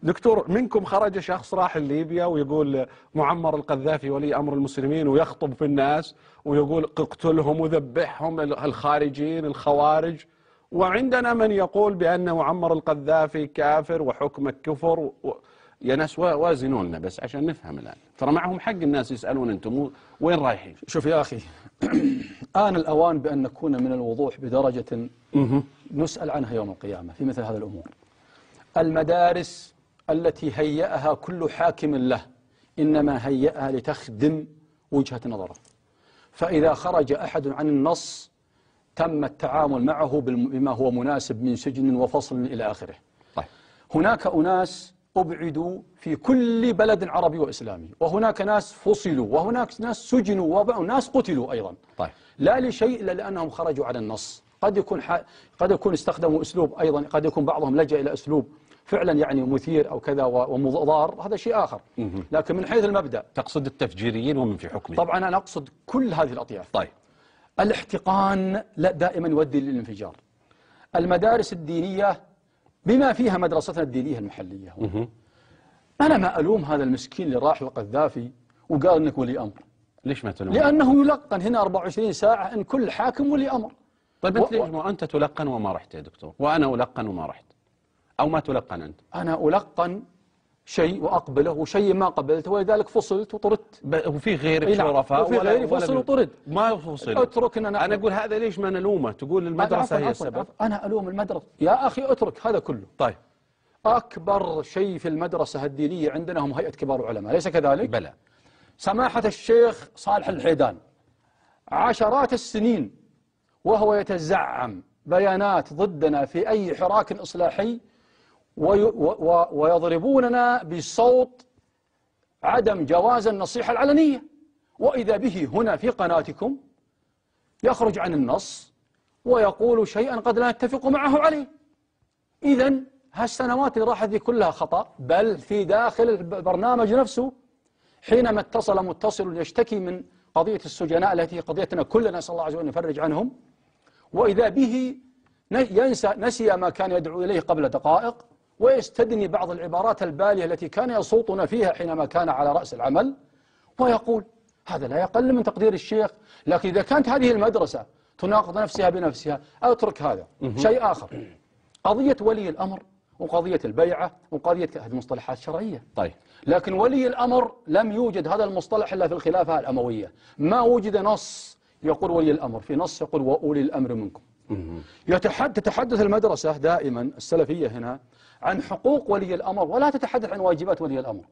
دكتور، منكم خرج شخص راح ليبيا ويقول معمر القذافي ولي أمر المسلمين، ويخطب في الناس ويقول اقتلهم وذبحهم الخارجين الخوارج، وعندنا من يقول بأن معمر القذافي كافر وحكمه كفر يا ناس وازنوا لنا بس عشان نفهم الآن، ترى معهم حق الناس يسألون أنتم وين رايحين. شوف يا أخي، آن الأوان بأن نكون من الوضوح بدرجة نسأل عنها يوم القيامة في مثل هذه الأمور. المدارس التي هيأها كل حاكم له إنما هيأها لتخدم وجهة نظره، فإذا خرج أحد عن النص تم التعامل معه بما هو مناسب من سجن وفصل إلى آخره. طيب. هناك أناس أبعدوا في كل بلد عربي وإسلامي، وهناك ناس فصلوا، وهناك ناس سجنوا، وناس قتلوا أيضا. طيب. لا لشيء إلا لأنهم خرجوا على النص. قد يكون استخدموا أسلوب أيضا، قد يكون بعضهم لجأ إلى أسلوب فعلا يعني مثير أو كذا ومضار، هذا شيء آخر. لكن من حيث المبدأ تقصد التفجيريين ومن في حكمه؟ طبعا أنا أقصد كل هذه الأطياف. طيب. الاحتقان لا دائما يؤدي للانفجار. المدارس الدينية بما فيها مدرستنا الدينية المحلية، أنا ما ألوم هذا المسكين اللي راح القذافي وقال إنك ولي أمر. ليش ما تلوم؟ لأنه يلقن هنا 24 ساعة إن كل حاكم ولي أمر. طيب أنت ليش أنت تلقن وما رحت يا دكتور، وأنا ألقن وما رحت، أو ما تلقن أنت؟ أنا ألقن شيء وأقبله وشيء ما قبلته، ولذلك فصلت وطردت. وفي غيرك شرفاء وفي غيري فصل وطرد. ما فصل. اتركنا أنا أقول هذا ليش ما نلومه؟ تقول المدرسة هي السبب. أنا ألوم المدرسة يا أخي، اترك هذا كله. طيب. أكبر شيء في المدرسة الدينية عندنا هم هيئة كبار العلماء، أليس كذلك؟ بلى. سماحة الشيخ صالح الحيدان عشرات السنين وهو يتزعم بيانات ضدنا في أي حراك إصلاحي، ويضربوننا بصوت عدم جواز النصيحة العلنية، وإذا به هنا في قناتكم يخرج عن النص ويقول شيئا قد لا نتفق معه عليه. إذن هالسنوات اللي راحت دي كلها خطأ، بل في داخل البرنامج نفسه حينما اتصل متصل يشتكي من قضية السجناء التي قضيتنا كلنا، نسأل الله عز وجل أن يفرج عنهم، وإذا به نسي ما كان يدعو إليه قبل دقائق، ويستدني بعض العبارات البالية التي كان يصوتنا فيها حينما كان على رأس العمل، ويقول هذا لا يقل من تقدير الشيخ. لكن إذا كانت هذه المدرسة تناقض نفسها بنفسها أترك هذا. شيء آخر، قضية ولي الأمر وقضية البيعة وقضية هذه مصطلحات شرعية. طيب. لكن ولي الأمر لم يوجد هذا المصطلح إلا في الخلافة الأموية، ما وجد نص يقول ولي الأمر، في نص يقول وأولي الأمر منكم. تتحدث المدرسة دائما السلفية هنا عن حقوق ولي الأمر ولا تتحدث عن واجبات ولي الأمر،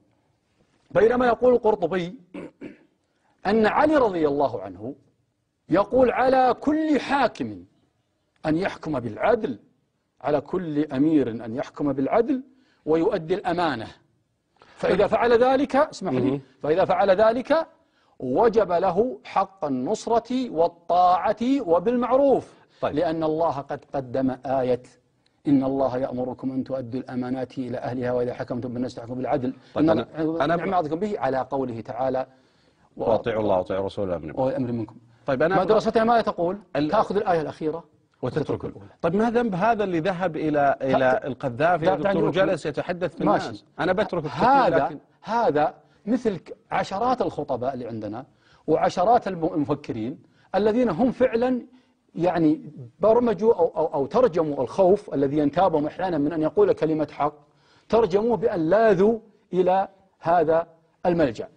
بينما يقول القرطبي أن علي رضي الله عنه يقول على كل حاكم أن يحكم بالعدل، على كل أمير أن يحكم بالعدل ويؤدي الأمانة، فإذا فعل ذلك اسمح لي، فإذا فعل ذلك وجب له حق النصرة والطاعة وبالمعروف. طيب. لأن الله قد قدم آية إن الله يأمركم أن تؤدوا الأمانات إلى أهلها وإذا حكمتم بالناس تحكموا بالعدل. طيب. نعم أعظكم به على قوله تعالى وأطيعوا الله وأطيعوا الرسول وأمر منكم. طيب. أنا مدرستنا ماذا تقول؟ تأخذ الآية الأخيرة وتترك الأولى. طيب ما ذنب هذا اللي ذهب إلى القذافي يا دكتور وجلس يتحدث في الناس؟ أنا بترك هذا مثل عشرات الخطباء اللي عندنا وعشرات المفكرين الذين هم فعلا يعني برمجوا أو ترجموا الخوف الذي ينتابهم أحيانا من أن يقول كلمة حق، ترجموه بأن لاذوا إلى هذا الملجأ.